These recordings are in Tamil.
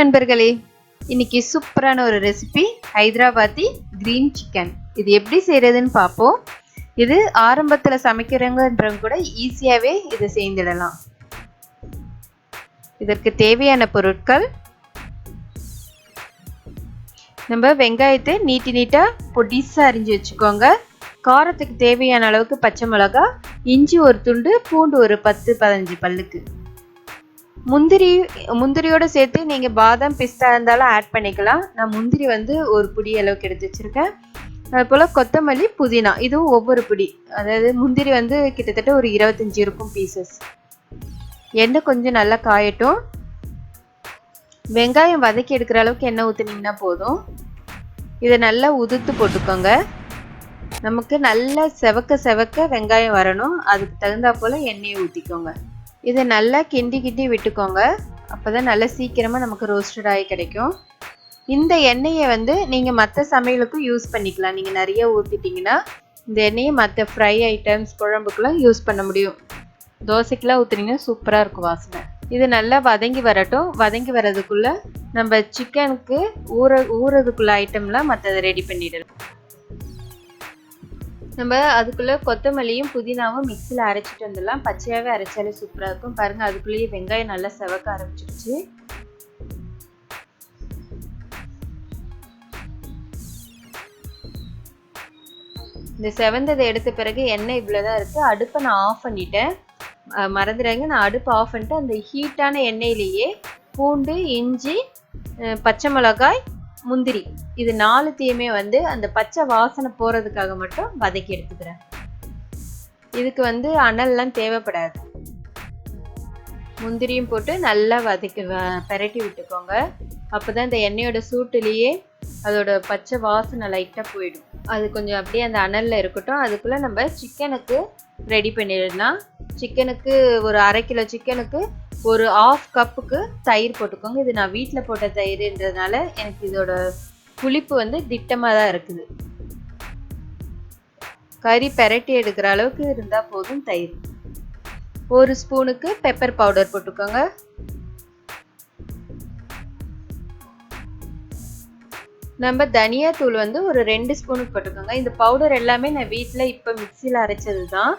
நண்பர்களே, இன்னைக்கு சூப்பரான ஒரு ரெசிபி ஹைதராபாதி கிரீன் சிக்கன். இது எப்படி செய்யறதுன்னு பார்ப்போம். இது ஆரம்பத்துல சமைக்கிறவங்கன்றவங்க கூட ஈஸியாவே இதை செய்திடலாம். இதற்கு தேவையான பொருட்கள்: நம்ம வெங்காயத்தை நீட்டா பொடிசா அரிஞ்சு வச்சுக்கோங்க. காரத்துக்கு தேவையான அளவுக்கு பச்சை மிளகாய், இஞ்சி ஒரு துண்டு, பூண்டு ஒரு 10-15 பல்லுக்கு. முந்திரியோட சேர்த்து நீங்கள் பாதாம் பிஸ்தா இருந்தாலும் ஆட் பண்ணிக்கலாம். நான் முந்திரி ஒரு புடி அளவுக்கு எடுத்து வச்சுருக்கேன். அதுபோல் கொத்தமல்லி, புதினா இதுவும் ஒவ்வொரு புடி. அதாவது முந்திரி கிட்டத்தட்ட ஒரு 25 இருக்கும் பீசஸ். எண்ணெய் கொஞ்சம் நல்லா காயட்டும். வெங்காயம் வதக்கி எடுக்கிற அளவுக்கு எண்ணெய் ஊற்றுனீங்கன்னா போதும். இதை நல்லா உதுத்து போட்டுக்கோங்க. நமக்கு நல்லா செவக்க வெங்காயம் வரணும். அதுக்கு தகுந்தா போல் எண்ணெயை ஊற்றிக்கோங்க. இதை நல்லா கிண்டி விட்டுக்கோங்க. அப்போதான் நல்லா சீக்கிரமாக நமக்கு ரோஸ்டட் ஆகி கிடைக்கும். இந்த எண்ணெயை நீங்கள் மற்ற சமையலுக்கும் யூஸ் பண்ணிக்கலாம். நீங்கள் நிறைய ஊற்றிட்டிங்கன்னா இந்த எண்ணெயை மற்ற ஃப்ரை ஐட்டம்ஸ், குழம்புக்கெலாம் யூஸ் பண்ண முடியும். தோசைக்கெலாம் ஊற்றுனீங்கன்னா சூப்பராக இருக்கும் வாசனை. இது நல்லா வதங்கி வரட்டும். வதங்கி வர்றதுக்குள்ளே நம்ம சிக்கனுக்கு ஊறதுக்குள்ள ஐட்டம்லாம் மற்றதை ரெடி பண்ணிடலாம். நம்ம அதுக்குள்ளே கொத்தமல்லியும் புதினாவும் மிக்சியில் அரைச்சிட்டு வந்துடலாம். பச்சையாகவே அரைச்சாலே சூப்பராக இருக்கும். பாருங்கள், அதுக்குள்ளேயே வெங்காயம் நல்லா செவக்க ஆரம்பிச்சிருச்சு. இந்த செவந்ததை எடுத்த பிறகு எண்ணெய் இவ்வளோதான் இருக்குது. அடுப்பை நான் ஆஃப் பண்ணிட்டேன். மறந்துடாங்க, நான் அடுப்பை ஆஃப் பண்ணிட்டு அந்த ஹீட்டான எண்ணெயிலேயே பூண்டு, இஞ்சி, பச்சை மிளகாய், முந்திரி இது 4த்தையுமே அந்த பச்சை வாசனை போகிறதுக்காக மட்டும் வதக்கி எடுத்துக்கிறேன். இதுக்கு அனல்லாம் தேவைப்படாது. முந்திரியும் போட்டு நல்லா பெரட்டி விட்டுக்கோங்க. அப்போ தான் இந்த எண்ணெயோட சூட்டுலேயே அதோட பச்சை வாசனை லைட்டாக போயிடும். அது கொஞ்சம் அப்படியே அந்த அனலில் இருக்கட்டும். அதுக்குள்ளே நம்ம சிக்கனுக்கு ரெடி பண்ணிடலாம். சிக்கனுக்கு ஒரு 1/2 கிலோ சிக்கனுக்கு ஒரு 1/2 கப்புக்கு தயிர் போட்டுக்கோங்க. இது நான் வீட்டில் போட்ட தயிர்ன்றதுனால எனக்கு இதோட புளிப்பு திட்டமாக தான் இருக்குது. கறி பெரட்டி எடுக்கிற அளவுக்கு இருந்தால் போதும் தயிர். 1 ஸ்பூனுக்கு பெப்பர் பவுடர் போட்டுக்கோங்க. நம்ம தனியாத்தூள் ஒரு 2 ஸ்பூனுக்கு போட்டுக்கோங்க. இந்த பவுடர் எல்லாமே நான் வீட்டில் இப்போ மிக்சியில் அரைச்சது தான்.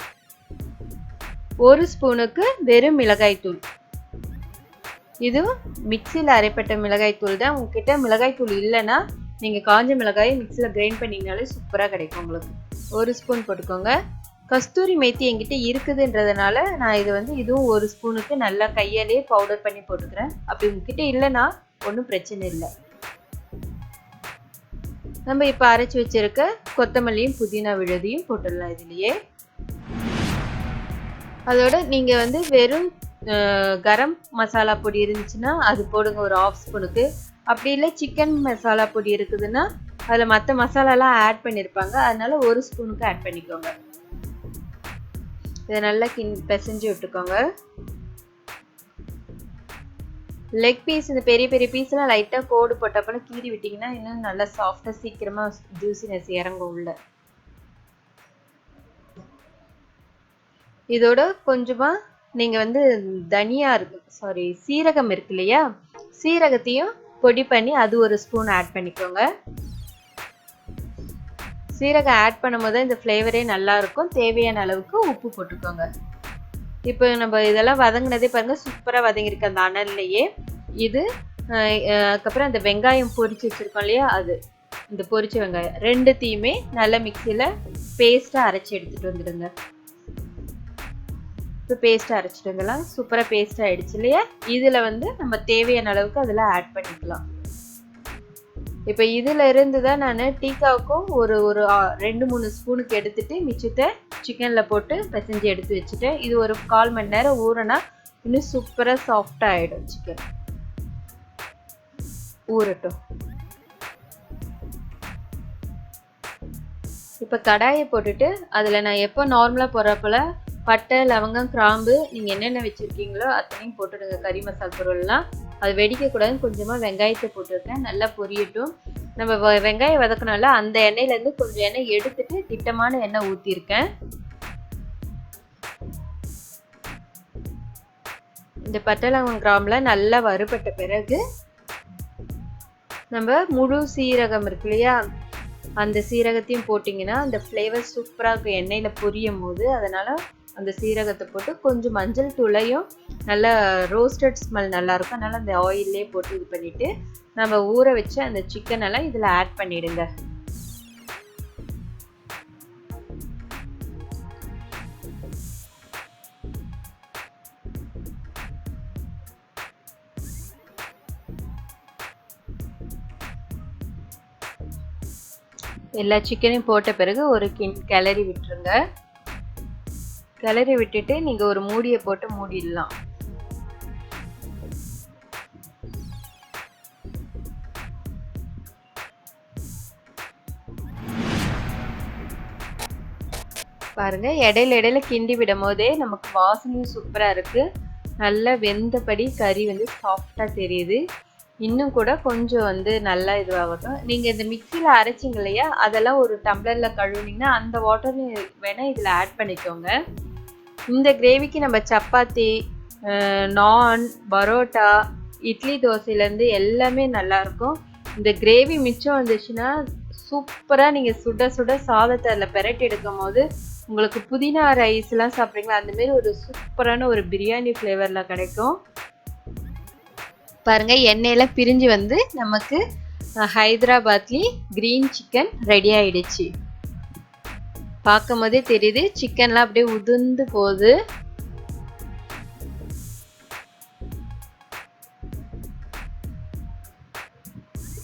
1 ஸ்பூனுக்கு வெறும் மிளகாய் தூள். இது மிக்சியில் அரைப்பட்ட மிளகாய் தூள் தான். உங்ககிட்ட மிளகாய் தூள் இல்லைன்னா நீங்கள் காஞ்ச மிளகாயை மிக்சியில் கிரைண்ட் பண்ணிங்கனாலே சூப்பராக கிடைக்கும் உங்களுக்கு. 1 ஸ்பூன் போட்டுக்கோங்க. கஸ்தூரி மேத்தி என்கிட்ட இருக்குதுன்றதுனால நான் இது இதுவும் 1 ஸ்பூனுக்கு நல்லா கையாலே பவுடர் பண்ணி போட்டுக்கிறேன். அப்படி உங்ககிட்ட இல்லைன்னா ஒன்றும் பிரச்சனை இல்லை. நம்ம இப்போ அரைச்சி வச்சிருக்க கொத்தமல்லியும் புதினா விழுதியும் போட்டுடலாம் இதுலேயே. அதோட நீங்கள் வெறும் கரம் மசாலா பொடி இருந்துச்சுன்னா அது போடுங்க ஒரு 1/2 ஸ்பூனுக்கு. அப்படி இல்லை சிக்கன் மசாலா பொடி இருக்குதுன்னா அதில் மற்ற மசாலாலாம் ஆட் பண்ணியிருப்பாங்க. அதனால 1 ஸ்பூனுக்கு ஆட் பண்ணிக்கோங்க. இதை நல்லா பிசைஞ்சு விட்டுக்கோங்க. லெக் பீஸ், இந்த பெரிய பீஸ்லாம் லைட்டாக கோடு போட்டப்பறம் கீறி விட்டிங்கன்னா இன்னும் நல்லா சாஃப்டாக சீக்கிரமாக ஜூசினஸ் இறங்கும் உள்ள. இதோட கொஞ்சமாக நீங்கள் தனியா சீரகம் இருக்கு இல்லையா, சீரகத்தையும் பொடி பண்ணி அது 1 ஸ்பூன் ஆட் பண்ணிக்கோங்க. சீரகம் ஆட் பண்ணும்போது இந்த ஃப்ளேவரே நல்லா இருக்கும். தேவையான அளவுக்கு உப்பு போட்டுக்கோங்க. இப்போ நம்ம இதெல்லாம் வதங்கினதே பாருங்கள், சூப்பராக வதங்கியிருக்கு அந்த அனல்லையே. இது அதுக்கப்புறம் அந்த வெங்காயம் பொரிச்சு வச்சுருக்கோம் இல்லையா, அது இந்த பொரிச்ச வெங்காயம் 2த்தையுமே நல்லா மிக்சியில் பேஸ்ட்டாக அரைச்சி எடுத்துகிட்டு வந்துடுங்க. இப்போ பேஸ்ட்டாக அரைச்சிட்டுங்கலாம். சூப்பராக பேஸ்ட் ஆகிடுச்சு இல்லையா. இதில் நம்ம தேவையான அளவுக்கு அதில் ஆட் பண்ணிக்கலாம். இப்போ இதில் இருந்து தான் நான் டீக்காவுக்கும் ஒரு 2-3 ஸ்பூனுக்கு எடுத்துகிட்டு மிச்சத்தை சிக்கனில் போட்டு பிசைஞ்சு எடுத்து வச்சுட்டேன். இது ஒரு 1/4 மணி நேரம் ஊறினா இன்னும் சூப்பராக சாஃப்டாக ஆகிடும் சிக்கன். ஊறட்டும். இப்போ கடாயை போட்டுட்டு அதில் நான் எப்போ நார்மலாக போடுறப்போல பட்டை, லவங்கம், கிராம்பு நீங்கள் என்னென்ன வச்சுருக்கீங்களோ அத்தனையும் போட்டுடுங்க. கறி மசாலா பொருள்லாம் அது வெடிக்கக்கூடாதுன்னு கொஞ்சமாக வெங்காயத்தை போட்டிருக்கேன். நல்லா பொரியட்டும். நம்ம வெங்காயம் வதக்கணும்ல, அந்த எண்ணெயிலேருந்து கொஞ்சம் எண்ணெய் எடுத்துட்டு திட்டமான எண்ணெய் ஊற்றிருக்கேன். இந்த பட்டை, லவங்கம், கிராம்புலாம் நல்லா வறுபட்ட பிறகு நம்ம முழு சீரகம் இருக்கு இல்லையா, அந்த சீரகத்தையும் போட்டிங்கன்னா அந்த ஃப்ளேவர் சூப்பராக இருக்கும் எண்ணெயில் பொரியும் போது. அதனால் அந்த சீரகத்தை போட்டு கொஞ்சம் மஞ்சள் தூளையும் நல்லா ரோஸ்டட் ஸ்மெல் நல்லாயிருக்கும். அதனால் அந்த ஆயிலே போட்டு இது பண்ணிவிட்டு நம்ம ஊற வச்சு அந்த சிக்கனெல்லாம் இதில் ஆட் பண்ணிவிடுங்க. எல்லா சிக்கனையும் போட்ட பிறகு ஒரு கிளறி விட்டுருங்க. கிளறி விட்டுட்டு நீங்கள் ஒரு மூடியை போட்டு மூடிடலாம். பாருங்க, இடையில இடையில கிண்டி விடும் போதே நமக்கு வாசனையும் சூப்பராக இருக்குது. நல்லா வெந்தபடி கறி வந்து சாஃப்டாக தெரியுது. இன்னும் கூட கொஞ்சம் வந்து நல்லா இதுவாகட்டும். நீங்கள் இந்த மிக்சியில் அரைச்சிங்க இல்லையா, அதெல்லாம் ஒரு டம்ளரில் கழுவுனீங்கன்னா அந்த வாட்டரையும் வேணால் இதில் ஆட் பண்ணிக்கோங்க. இந்த கிரேவிக்கு நம்ம சப்பாத்தி, நான், பரோட்டா, இட்லி தோசையிலேருந்து எல்லாமே நல்லாயிருக்கும். இந்த கிரேவி மிச்சம் வந்துச்சுன்னா சூப்பராக நீங்கள் சுட சுட சாதத்தை அதில் பெரட்டி எடுக்கும் போது உங்களுக்கு புதினா ரைஸ்லாம் சாப்பிட்றீங்களா, அந்தமாரி ஒரு சூப்பரான ஒரு பிரியாணி ஃப்ளேவரில் கிடைக்கும். பாருங்க, எண்ணெயில் பிரிஞ்சு வந்து நமக்கு ஹைதராபாத்லி கிரீன் சிக்கன் ரெடி ஆயிடுச்சு. பார்க்கும் போதே தெரியுது, சிக்கன்லாம் அப்படியே உதிர்ந்து போகுது.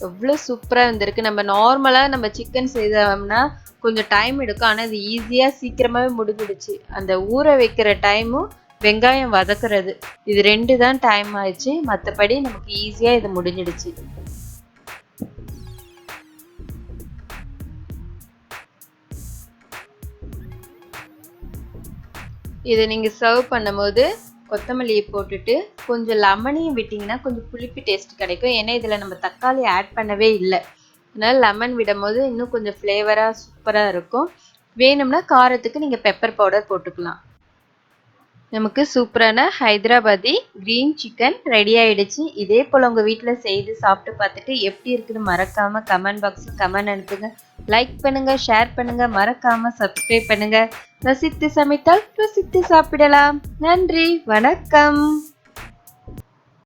எவ்வளோ சூப்பராக வந்திருக்கு. நம்ம நார்மலாக நம்ம சிக்கன் செய்தோம்னா கொஞ்சம் டைம் எடுக்கும், ஆனால் இது ஈஸியாக சீக்கிரமாகவே முடிஞ்சிடுச்சு. அந்த ஊற வைக்கிற டைமும் வெங்காயம் வதக்குறது, இது 2 தான் டைம் ஆயிடுச்சு. மற்றபடி நமக்கு ஈஸியாக இது முடிஞ்சிடுச்சு. இதை நீங்கள் சர்வ் பண்ணும்போது கொத்தமல்லியை போட்டுட்டு கொஞ்சம் லெமனையும் விட்டிங்கன்னா கொஞ்சம் புளிப்பு டேஸ்ட் கிடைக்கும். ஏன்னா இதில் நம்ம தக்காளி ஆட் பண்ணவே இல்லை. அதனால் லெமன் விடும் போது இன்னும் கொஞ்சம் ஃப்ளேவராக சூப்பராக இருக்கும். வேணும்னா காரத்துக்கு நீங்கள் பெப்பர் பவுடர் போட்டுக்கலாம். நமக்கு சூப்பரான ஹைதராபாதி கிரீன் சிக்கன் ரெடி ஆயிடுச்சு. இதே போல் உங்கள் வீட்டில் செய்து சாப்பிட்டு பார்த்துட்டு எப்படி இருக்குன்னு மறக்காமல் கமெண்ட் பாக்ஸில் கமெண்ட் அனுப்புங்க. லைக் பண்ணுங்கள், ஷேர் பண்ணுங்கள், மறக்காமல் சப்ஸ்கிரைப் பண்ணுங்கள். ரசித்து சமைத்தால் ருசித்து சாப்பிடலாம். நன்றி, வணக்கம்.